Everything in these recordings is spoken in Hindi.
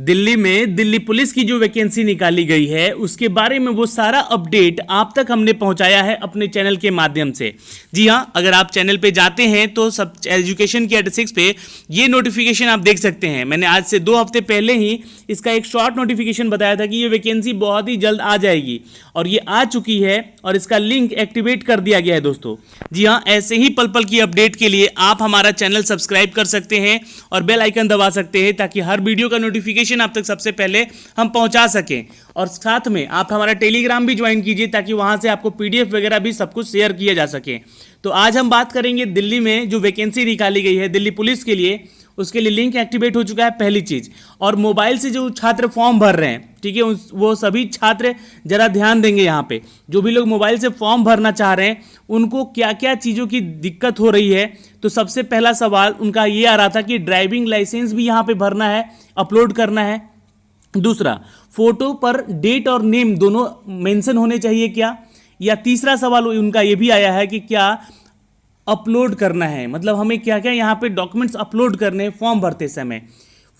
दिल्ली में दिल्ली पुलिस की जो वैकेंसी निकाली गई है उसके बारे में वो सारा अपडेट आप तक हमने पहुंचाया है अपने चैनल के माध्यम से। जी हाँ, अगर आप चैनल पे जाते हैं तो सब एजुकेशन की एट 6 पे ये नोटिफिकेशन आप देख सकते हैं। मैंने आज से 2 हफ्ते पहले ही इसका एक शॉर्ट नोटिफिकेशन बताया था कि ये वैकेंसी बहुत ही जल्द आ जाएगी और ये आ चुकी है और इसका लिंक एक्टिवेट कर दिया गया है दोस्तों। जी हाँ, ऐसे ही पल पल की अपडेट के लिए आप हमारा चैनल सब्सक्राइब कर सकते हैं और बेल आइकन दबा सकते हैं ताकि हर वीडियो का नोटिफिकेशन आप तक सबसे पहले हम पहुंचा सकें। और साथ में आप हमारा टेलीग्राम भी ज्वाइन कीजिए ताकि वहां से आपको पीडीएफ वगैरह भी सब कुछ शेयर किया जा सके। तो आज हम बात करेंगे दिल्ली में जो वैकेंसी निकाली गई है दिल्ली पुलिस के लिए, उसके लिए लिंक एक्टिवेट हो चुका है पहली चीज। और मोबाइल से जो छात्र फॉर्म भर रहे हैं, ठीक है, वो सभी छात्र जरा ध्यान देंगे। यहाँ पे जो भी लोग मोबाइल से फॉर्म भरना चाह रहे हैं उनको क्या क्या चीज़ों की दिक्कत हो रही है। तो सबसे पहला सवाल उनका ये आ रहा था कि ड्राइविंग लाइसेंस भी यहाँ पे भरना है, अपलोड करना है। दूसरा, फोटो पर डेट और नेम दोनों मेंशन होने चाहिए क्या। या तीसरा सवाल उनका ये भी आया है कि क्या अपलोड करना है, मतलब हमें क्या क्या यहाँ पे डॉक्यूमेंट्स अपलोड करने हैं फॉर्म भरते समय।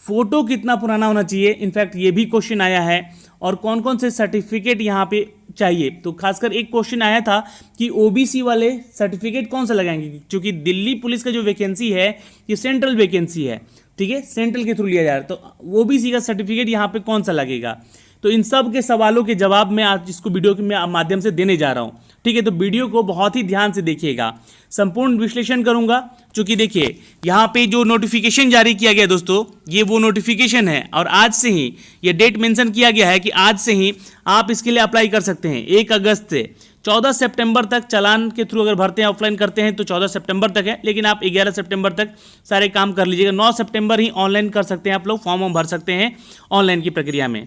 फोटो कितना पुराना होना चाहिए, इनफैक्ट ये भी क्वेश्चन आया है। और कौन कौन से सर्टिफिकेट यहाँ पे चाहिए, तो खासकर एक क्वेश्चन आया था कि ओबीसी वाले सर्टिफिकेट कौन सा लगाएंगे, क्योंकि दिल्ली पुलिस का जो वैकेंसी है ये सेंट्रल वैकेंसी है, ठीक है, सेंट्रल के थ्रू लिया जा रहा है। तो ओबीसी का सर्टिफिकेट यहाँ पे कौन सा लगेगा। तो इन सब के सवालों के जवाब मैं आज इसको वीडियो के माध्यम से देने जा रहा हूँ, ठीक है। तो वीडियो को बहुत ही ध्यान से देखिएगा, संपूर्ण विश्लेषण करूंगा। क्योंकि देखिए यहाँ पे जो नोटिफिकेशन जारी किया गया दोस्तों, ये वो नोटिफिकेशन है और आज से ही ये डेट मेंशन किया गया है कि आज से ही आप इसके लिए अप्लाई कर सकते हैं। 1 अगस्त से 14 सितंबर तक चालान के थ्रू अगर भरते हैं, ऑफलाइन करते हैं तो 14 सितंबर तक है, लेकिन आप 11 सितंबर तक सारे काम कर लीजिएगा। 9 सितंबर ही ऑनलाइन कर सकते हैं, आप लोग फॉर्म भर सकते हैं ऑनलाइन की प्रक्रिया में।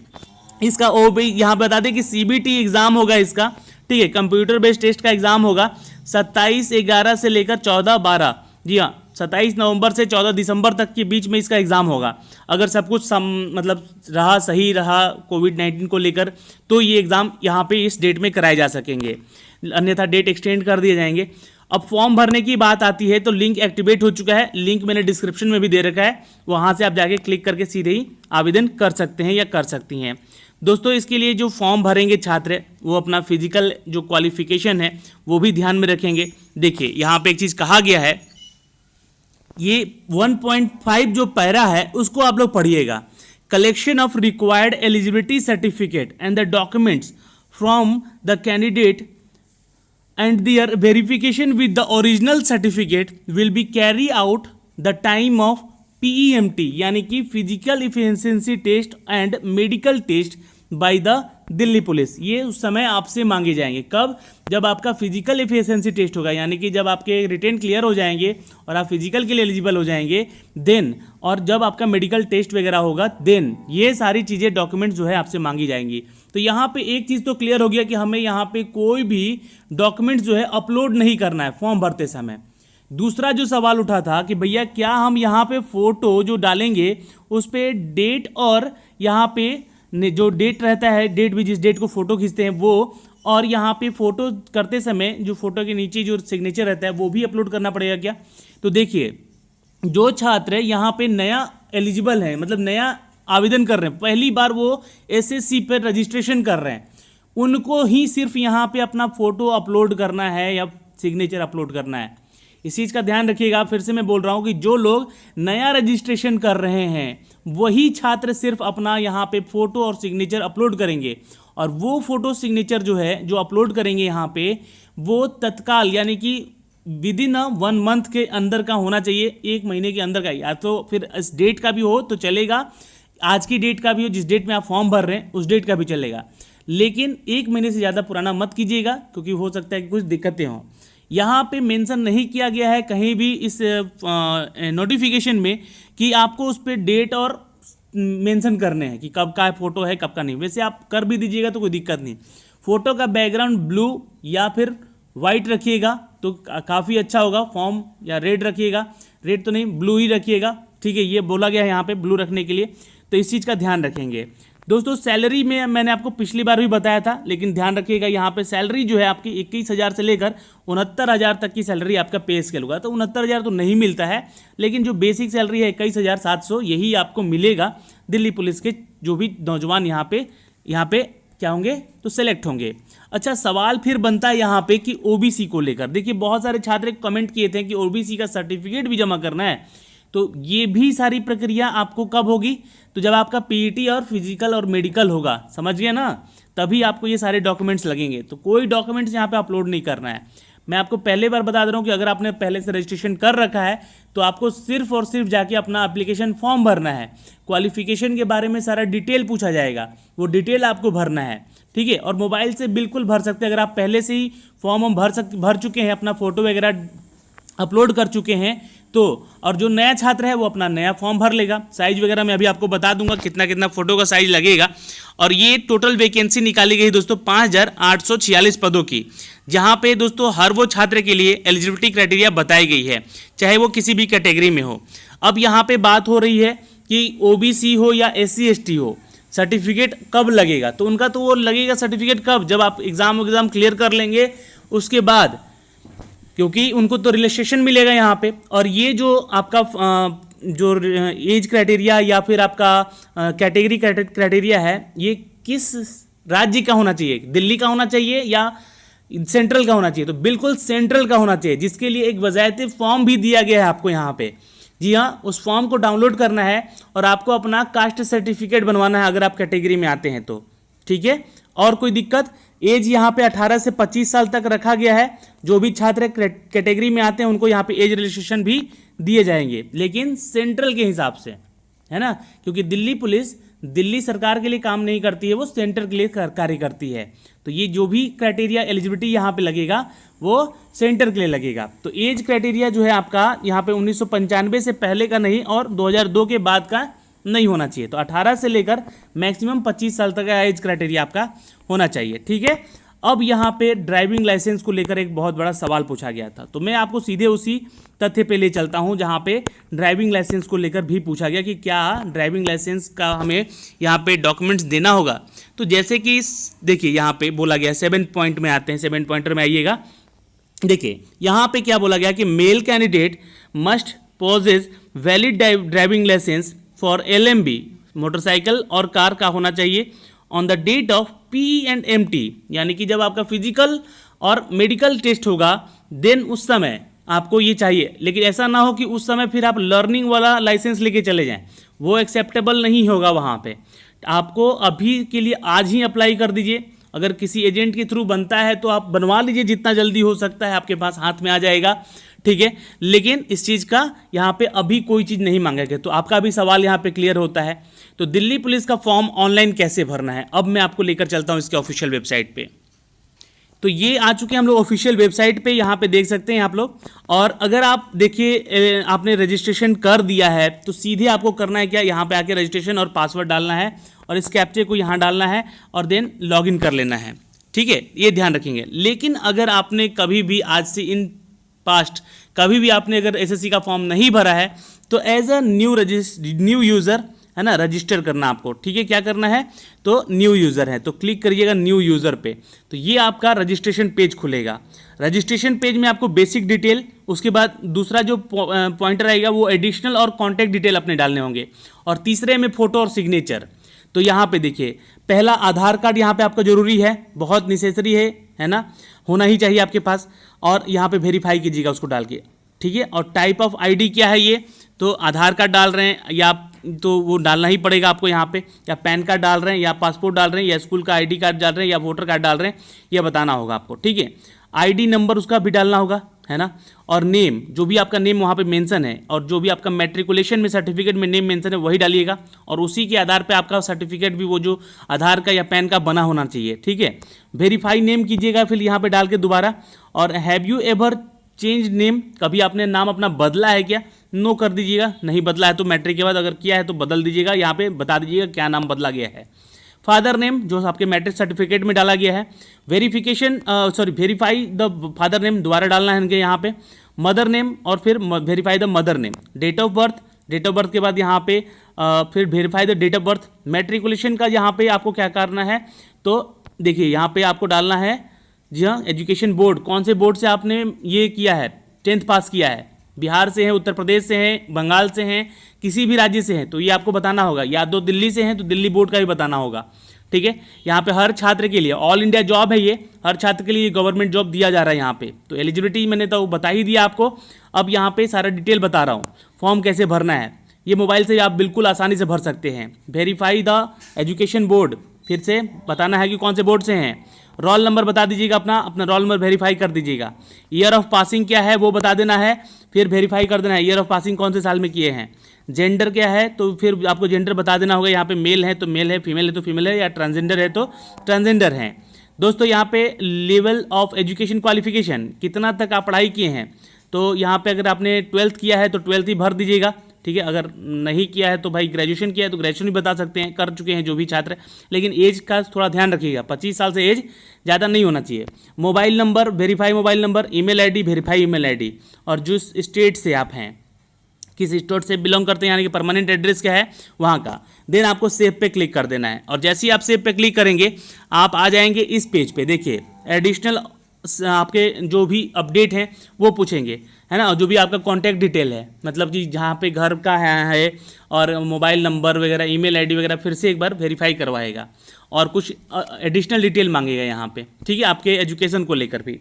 इसका ओ भी यहाँ बता दें कि सीबीटी एग्जाम होगा इसका, ठीक है, कंप्यूटर बेस्ड टेस्ट का एग्जाम होगा 27/11 से लेकर 14/12। जी हाँ, 27 नवंबर से 14 दिसंबर तक के बीच में इसका एग्जाम होगा। अगर सब कुछ मतलब रहा, सही रहा कोविड-19 को लेकर, तो ये एग्जाम यहाँ पे इस डेट में कराए जा सकेंगे, अन्यथा डेट एक्सटेंड कर दिए जाएंगे। अब फॉर्म भरने की बात आती है तो लिंक एक्टिवेट हो चुका है, लिंक मैंने डिस्क्रिप्शन में भी दे रखा है, वहाँ से आप जाके क्लिक करके सीधे ही आवेदन कर सकते हैं या कर सकती हैं। दोस्तों, इसके लिए जो फॉर्म भरेंगे छात्र वो अपना फिजिकल जो क्वालिफिकेशन है वो भी ध्यान में रखेंगे। देखिए यहाँ पे एक चीज़ कहा गया है, ये 1.5 जो पैरा है उसको आप लोग पढ़िएगा। Collection of required eligibility certificate and the documents from the candidate and their verification with the original certificate will be carry out the time of PEMT यानी कि physical efficiency test and medical test by the Delhi police. ये उस समय आपसे मांगे जाएंगे, कब, जब आपका फिजिकल इफिशिएंसी टेस्ट होगा, यानी कि जब आपके रिटेन क्लियर हो जाएंगे और आप फिजिकल के लिए एलिजिबल हो जाएंगे देन, और जब आपका मेडिकल टेस्ट वगैरह होगा देन, ये सारी चीज़ें डॉक्यूमेंट्स जो है आपसे मांगी जाएंगी। तो यहाँ पे एक चीज़ तो क्लियर हो गया कि हमें यहाँ पे कोई भी डॉक्यूमेंट्स जो है अपलोड नहीं करना है फॉर्म भरते समय। दूसरा जो सवाल उठा था कि भैया क्या हम यहाँ पे फोटो जो डालेंगे उस पर डेट और यहाँ पे जो डेट रहता है, डेट भी जिस डेट को फोटो खींचते हैं वो, और यहाँ पे फोटो करते समय जो फोटो के नीचे जो सिग्नेचर रहता है वो भी अपलोड करना पड़ेगा क्या। तो देखिए, जो छात्र यहाँ पे नया एलिजिबल है, मतलब नया आवेदन कर रहे हैं, पहली बार वो एसएससी पर रजिस्ट्रेशन कर रहे हैं, उनको ही सिर्फ यहाँ पे अपना फोटो अपलोड करना है या सिग्नेचर अपलोड करना है। इस चीज़ का ध्यान रखिएगा। फिर से मैं बोल रहा हूँ कि जो लोग नया रजिस्ट्रेशन कर रहे हैं वही छात्र सिर्फ अपना यहाँ पे फोटो और सिग्नेचर अपलोड करेंगे, और वो फोटो सिग्नेचर जो है जो अपलोड करेंगे यहाँ पे वो तत्काल यानी कि विद इन 1 मंथ के अंदर का होना चाहिए, 1 महीने के अंदर का, या तो फिर इस डेट का भी हो तो चलेगा, आज की डेट का भी हो, जिस डेट में आप फॉर्म भर रहे हैं उस डेट का भी चलेगा, लेकिन 1 महीने से ज़्यादा पुराना मत कीजिएगा क्योंकि हो सकता है कि कुछ दिक्कतें हों। यहाँ पे मेंशन नहीं किया गया है कहीं भी इस नोटिफिकेशन में कि आपको उस पर डेट और मेंशन करने हैं कि कब का फ़ोटो है कब का नहीं। वैसे आप कर भी दीजिएगा तो कोई दिक्कत नहीं। फ़ोटो का बैकग्राउंड ब्लू या फिर वाइट रखिएगा तो काफ़ी अच्छा होगा, फॉर्म या रेड रखिएगा, रेड तो नहीं ब्लू ही रखिएगा, ठीक है, ये बोला गया है यहाँ पे ब्लू रखने के लिए, तो इस चीज़ का ध्यान रखेंगे। दोस्तों सैलरी में मैंने आपको पिछली बार भी बताया था, लेकिन ध्यान रखिएगा यहाँ पे सैलरी जो है आपकी 21,000 से लेकर 69,000 तक की सैलरी आपका पे स्केल होगा। तो 69,000 तो नहीं मिलता है, लेकिन जो बेसिक सैलरी है 21,700 यही आपको मिलेगा दिल्ली पुलिस के जो भी नौजवान यहाँ पे क्या होंगे तो सेलेक्ट होंगे। अच्छा, सवाल फिर बनता है यहाँ पे कि ओबीसी को लेकर। देखिए बहुत सारे छात्र कमेंट किए थे कि ओबीसी का सर्टिफिकेट भी जमा करना है, तो ये भी सारी प्रक्रिया आपको कब होगी, तो जब आपका पीईटी और फिजिकल और मेडिकल होगा, समझ गए ना, तभी आपको ये सारे डॉक्यूमेंट्स लगेंगे। तो कोई डॉक्यूमेंट्स यहाँ पे अपलोड नहीं करना है। मैं आपको पहले बार बता दे रहा हूँ कि अगर आपने पहले से रजिस्ट्रेशन कर रखा है तो आपको सिर्फ और सिर्फ जाके अपना एप्लीकेशन फॉर्म भरना है। क्वालिफिकेशन के बारे में सारा डिटेल पूछा जाएगा, वो डिटेल आपको भरना है, ठीक है। और मोबाइल से बिल्कुल भर सकते हैं, अगर आप पहले से ही फॉर्म भर चुके हैं, अपना फोटो वगैरह अपलोड कर चुके हैं तो। और जो नया छात्र है वो अपना नया फॉर्म भर लेगा। साइज वगैरह मैं अभी आपको बता दूंगा कितना कितना फोटो का साइज लगेगा। और ये टोटल वैकेंसी निकाली गई दोस्तों 5,846 पदों की, जहां पे दोस्तों हर वो छात्र के लिए एलिजिबिलिटी क्राइटेरिया बताई गई है, चाहे वो किसी भी कैटेगरी में हो। अब यहाँ पे बात हो रही है कि ओबीसी हो या SC ST हो, सर्टिफिकेट कब लगेगा, तो उनका तो वो लगेगा सर्टिफिकेट कब, जब आप एग्ज़ाम क्लियर कर लेंगे उसके बाद, क्योंकि उनको तो रिलैक्सेशन मिलेगा यहाँ पे। और ये जो आपका जो एज क्राइटेरिया या फिर आपका कैटेगरी क्राइटेरिया है, ये किस राज्य का होना चाहिए, दिल्ली का होना चाहिए या सेंट्रल का होना चाहिए, तो बिल्कुल सेंट्रल का होना चाहिए, जिसके लिए एक वज़ायती फॉर्म भी दिया गया है आपको यहाँ पे। जी हाँ, उस फॉर्म को डाउनलोड करना है और आपको अपना कास्ट सर्टिफिकेट बनवाना है अगर आप कैटेगरी में आते हैं तो, ठीक है। और कोई दिक्कत, एज यहाँ पे 18 से 25 साल तक रखा गया है। जो भी छात्र कैटेगरी में आते हैं उनको यहाँ पे एज रिलैक्सेशन भी दिए जाएंगे, लेकिन सेंट्रल के हिसाब से, है ना, क्योंकि दिल्ली पुलिस दिल्ली सरकार के लिए काम नहीं करती है, वो सेंटर के लिए कार्य करती है। तो ये जो भी क्राइटेरिया एलिजिबिलिटी यहाँ पे लगेगा वो सेंटर के लिए लगेगा। तो एज क्राइटेरिया जो है आपका यहाँ पे 1995 से पहले का नहीं और 2002 के बाद का नहीं होना चाहिए। तो 18 से लेकर मैक्सिमम 25 साल तक का एज क्राइटेरिया आपका होना चाहिए, ठीक है। अब यहाँ पे ड्राइविंग लाइसेंस को लेकर एक बहुत बड़ा सवाल पूछा गया था, तो मैं आपको सीधे उसी तथ्य पे ले चलता हूँ जहाँ पे ड्राइविंग लाइसेंस को लेकर भी पूछा गया कि क्या ड्राइविंग लाइसेंस का हमें यहाँ पे डॉक्यूमेंट्स देना होगा। तो जैसे कि देखिए यहाँ पे बोला गया 7 पॉइंट में आते हैं, 7 पॉइंटर में आइएगा। देखिए यहाँ पे क्या बोला गया कि male candidate must possess valid driving licence for LMB motorcycle और कार का होना चाहिए on the date of P&MT, यानी कि जब आपका फिजिकल और मेडिकल टेस्ट होगा देन उस समय आपको ये चाहिए। लेकिन ऐसा ना हो कि उस समय फिर आप लर्निंग वाला लाइसेंस लेके चले जाएं, वो एक्सेप्टेबल नहीं होगा वहाँ पे। आपको अभी के लिए आज ही अप्लाई कर दीजिए। अगर किसी एजेंट के थ्रू बनता है तो आप बनवा लीजिए, जितना जल्दी हो सकता है आपके पास हाथ में आ जाएगा, ठीक है। लेकिन इस चीज़ का यहाँ पे अभी कोई चीज़ नहीं मांगा गया। तो आपका भी सवाल यहाँ पे क्लियर होता है। तो दिल्ली पुलिस का फॉर्म ऑनलाइन कैसे भरना है, अब मैं आपको लेकर चलता हूँ इसके ऑफिशियल वेबसाइट पे। तो ये आ चुके हैं हम लोग ऑफिशियल वेबसाइट पे, यहाँ पे देख सकते हैं आप लोग। और अगर आप देखिए आपने रजिस्ट्रेशन कर दिया है तो सीधे आपको करना है क्या, यहाँ पे आके रजिस्ट्रेशन और पासवर्ड डालना है और इस कैप्चे को यहाँ डालना है और देन लॉगिन कर लेना है, ठीक है। ये ध्यान रखेंगे। लेकिन अगर आपने कभी भी आज से इन पास्ट कभी भी आपने अगर SSC का फॉर्म नहीं भरा है तो एज अ न्यू यूज़र, है ना, रजिस्टर करना आपको, ठीक है। क्या करना है, तो न्यू यूज़र है तो क्लिक करिएगा न्यू यूज़र पे, तो ये आपका रजिस्ट्रेशन पेज खुलेगा। रजिस्ट्रेशन पेज में आपको बेसिक डिटेल, उसके बाद दूसरा जो पॉइंटर आएगा वो एडिशनल और कॉन्टैक्ट डिटेल अपने डालने होंगे, और तीसरे में फ़ोटो और सिग्नेचर। तो यहाँ पे देखिए पहला आधार कार्ड यहाँ पे आपका ज़रूरी है, बहुत नेसेसरी है ना, होना ही चाहिए आपके पास। और यहाँ पे वेरीफाई कीजिएगा उसको डाल के, ठीक है। और टाइप ऑफ ID क्या है, ये तो आधार कार्ड डाल रहे हैं या तो वो डालना ही पड़ेगा आपको यहाँ पे, या पैन कार्ड डाल रहे हैं या पासपोर्ट डाल रहे हैं या स्कूल का ID कार्ड डाल रहे हैं या वोटर कार्ड डाल रहे हैं, ये बताना होगा आपको, ठीक है। ID नंबर उसका भी डालना होगा, है ना। और नेम, जो भी आपका नेम वहाँ पे मेंशन है और जो भी आपका मैट्रिकुलेशन में सर्टिफिकेट में नेम मेंशन है वही डालिएगा, और उसी के आधार पे आपका सर्टिफिकेट भी वो जो आधार का या पैन का बना होना चाहिए, ठीक है। वेरीफाई नेम कीजिएगा फिर यहाँ पे डाल के दोबारा। और have you ever change name, कभी आपने नाम अपना बदला है क्या, नो कर दीजिएगा। नहीं बदला है तो मैट्रिक के बाद, अगर किया है तो बदल दीजिएगा, यहाँ पे बता दीजिएगा क्या नाम बदला गया है। फादर नेम जो आपके मैट्रिक सर्टिफिकेट में डाला गया है, वेरीफाई द फादर नेम दोबारा डालना है इनके यहाँ पे, मदर नेम और फिर verify the mother name, date of birth date of birth के बाद यहाँ पे फिर verify the date of birth. Matriculation का यहाँ पे आपको क्या करना है, तो देखिए यहाँ पे आपको डालना है, जी हाँ, एजुकेशन बोर्ड, कौन से बोर्ड से आपने ये किया है, 10th पास किया है, बिहार से हैं, उत्तर प्रदेश से हैं, बंगाल से हैं, किसी भी राज्य से हैं तो ये आपको बताना होगा, या तो दिल्ली से हैं तो दिल्ली बोर्ड का भी बताना होगा। ठीक है, यहाँ पे हर छात्र के लिए ऑल इंडिया जॉब है, ये हर छात्र के लिए गवर्नमेंट जॉब दिया जा रहा है यहाँ पे। तो एलिजिबिलिटी मैंने तो बता ही दिया आपको। अब यहाँ पे सारा डिटेल बता रहा हूँ, फॉर्म कैसे भरना है, ये मोबाइल से आप बिल्कुल आसानी से भर सकते हैं। वेरीफाई द एजुकेशन बोर्ड, फिर से बताना है कि कौन से बोर्ड से हैं। रोल नंबर बता दीजिएगा, अपना रोल नंबर वेरीफाई कर दीजिएगा। ईयर ऑफ पासिंग क्या है वो बता देना है, फिर वेरीफाई कर देना है ईयर ऑफ पासिंग कौन से साल में किए हैं। जेंडर क्या है तो फिर आपको जेंडर बता देना होगा, यहाँ पे मेल है तो मेल है, फीमेल है तो फीमेल है, या ट्रांसजेंडर है तो ट्रांसजेंडर है। दोस्तों यहाँ पे लेवल ऑफ एजुकेशन क्वालिफिकेशन, कितना तक आप पढ़ाई किए हैं, तो यहाँ पे अगर आपने 12th किया है तो 12th ही भर दीजिएगा। ठीक है, अगर नहीं किया है तो भाई ग्रेजुएशन किया है तो ग्रेजुएशन भी बता सकते हैं, कर चुके हैं जो भी छात्र, लेकिन एज का थोड़ा ध्यान रखिएगा, 25 साल से एज ज़्यादा नहीं होना चाहिए। Mobile number, verify mobile number, email ID, verify email ID, और जिस स्टेट से आप हैं, किस स्टेट से बिलोंग करते हैं, यानी कि परमानेंट एड्रेस क्या है वहाँ का। देन आपको सेव पे क्लिक कर देना है, और जैसे ही आप सेव पे क्लिक करेंगे आप आ जाएंगे इस पेज पे। देखिए एडिशनल आपके जो भी अपडेट हैं वो पूछेंगे, है ना, और जो भी आपका कॉन्टैक्ट डिटेल है, मतलब कि जहाँ पे घर का है और मोबाइल नंबर वगैरह, ईमेल आईडी वगैरह, फिर से एक बार वेरीफाई करवाएगा, और कुछ एडिशनल डिटेल मांगेगा यहाँ पे। ठीक है, आपके एजुकेशन को लेकर भी।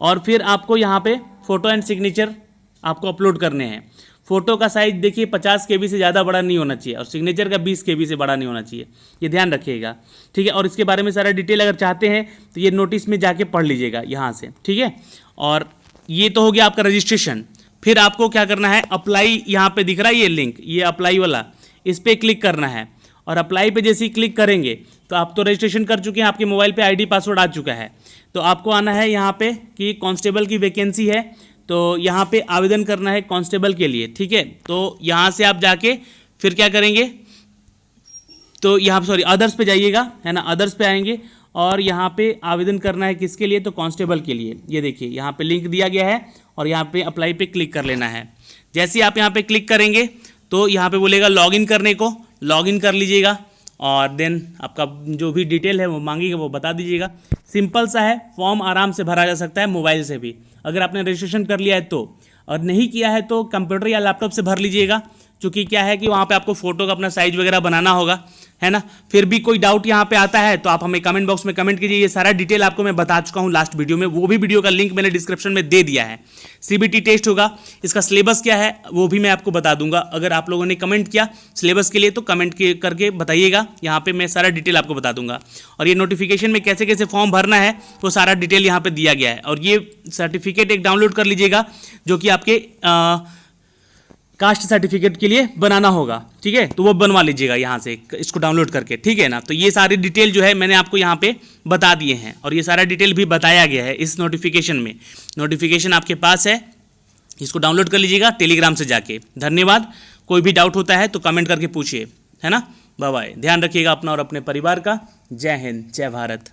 और फिर आपको यहाँ पे फ़ोटो एंड सिग्नेचर आपको अपलोड करने हैं। फ़ोटो का साइज़ देखिए 50 KB से ज़्यादा बड़ा नहीं होना चाहिए, और सिग्नेचर का 20 KB से बड़ा नहीं होना चाहिए, ये ध्यान रखिएगा। ठीक है, और इसके बारे में सारा डिटेल अगर चाहते हैं तो ये नोटिस में जाके पढ़ लीजिएगा यहाँ से। ठीक है, और ये तो हो गया आपका रजिस्ट्रेशन। फिर आपको क्या करना है, अप्लाई, यहाँ पे दिख रहा है ये लिंक, ये अप्लाई वाला, इस पर क्लिक करना है। और अप्लाई पे जैसे ही क्लिक करेंगे तो आप तो रजिस्ट्रेशन कर चुके हैं, आपके मोबाइल पे ID पासवर्ड आ चुका है, तो आपको आना है यहाँ पे कि कांस्टेबल की वैकेंसी है, तो यहाँ पे आवेदन करना है कांस्टेबल के लिए। ठीक है, तो यहाँ से आप जाके फिर क्या करेंगे, तो यहाँ सॉरी अदर्स पे जाइएगा, है ना, अदर्स पे आएंगे और यहाँ पे आवेदन करना है किसके लिए, तो कांस्टेबल के लिए। ये देखिए यहाँ पे लिंक दिया गया है, और यहाँ पे अप्लाई पे क्लिक कर लेना है। जैसे ही आप यहाँ पे क्लिक करेंगे तो यहाँ पे बोलेगा लॉगिन करने को, लॉगिन कर लीजिएगा, और देन आपका जो भी डिटेल है वो मांगेगा वो बता दीजिएगा। सिंपल सा है, फॉर्म आराम से भरा जा सकता है मोबाइल से भी, अगर आपने रजिस्ट्रेशन कर लिया है तो, और नहीं किया है तो कंप्यूटर या लैपटॉप से भर लीजिएगा, क्योंकि क्या है कि वहाँ पे आपको फ़ोटो का अपना साइज वगैरह बनाना होगा, है ना। फिर भी कोई डाउट यहाँ पे आता है तो आप हमें कमेंट बॉक्स में कमेंट कीजिए। ये सारा डिटेल आपको मैं बता चुका हूँ लास्ट वीडियो में, वो भी वीडियो का लिंक मैंने डिस्क्रिप्शन में दे दिया है। CBT टेस्ट होगा, इसका सिलेबस क्या है वो भी मैं आपको बता दूंगा। अगर आप लोगों ने कमेंट किया सिलेबस के लिए तो कमेंट करके बताइएगा, यहाँ पे मैं सारा डिटेल आपको बता दूंगा। और ये नोटिफिकेशन में कैसे कैसे फॉर्म भरना है वो सारा डिटेल यहाँ पे दिया गया है। और ये सर्टिफिकेट एक डाउनलोड कर लीजिएगा जो कि आपके कास्ट सर्टिफिकेट के लिए बनाना होगा। ठीक है, तो वो बनवा लीजिएगा यहाँ से इसको डाउनलोड करके। ठीक है ना, तो ये सारी डिटेल जो है मैंने आपको यहाँ पे बता दिए हैं, और ये सारा डिटेल भी बताया गया है इस नोटिफिकेशन में। नोटिफिकेशन आपके पास है, इसको डाउनलोड कर लीजिएगा टेलीग्राम से जाके। धन्यवाद, कोई भी डाउट होता है तो कमेंट करके पूछिए, है ना। बाय बाय, ध्यान रखिएगा अपना और अपने परिवार का। जय हिंद, जय भारत।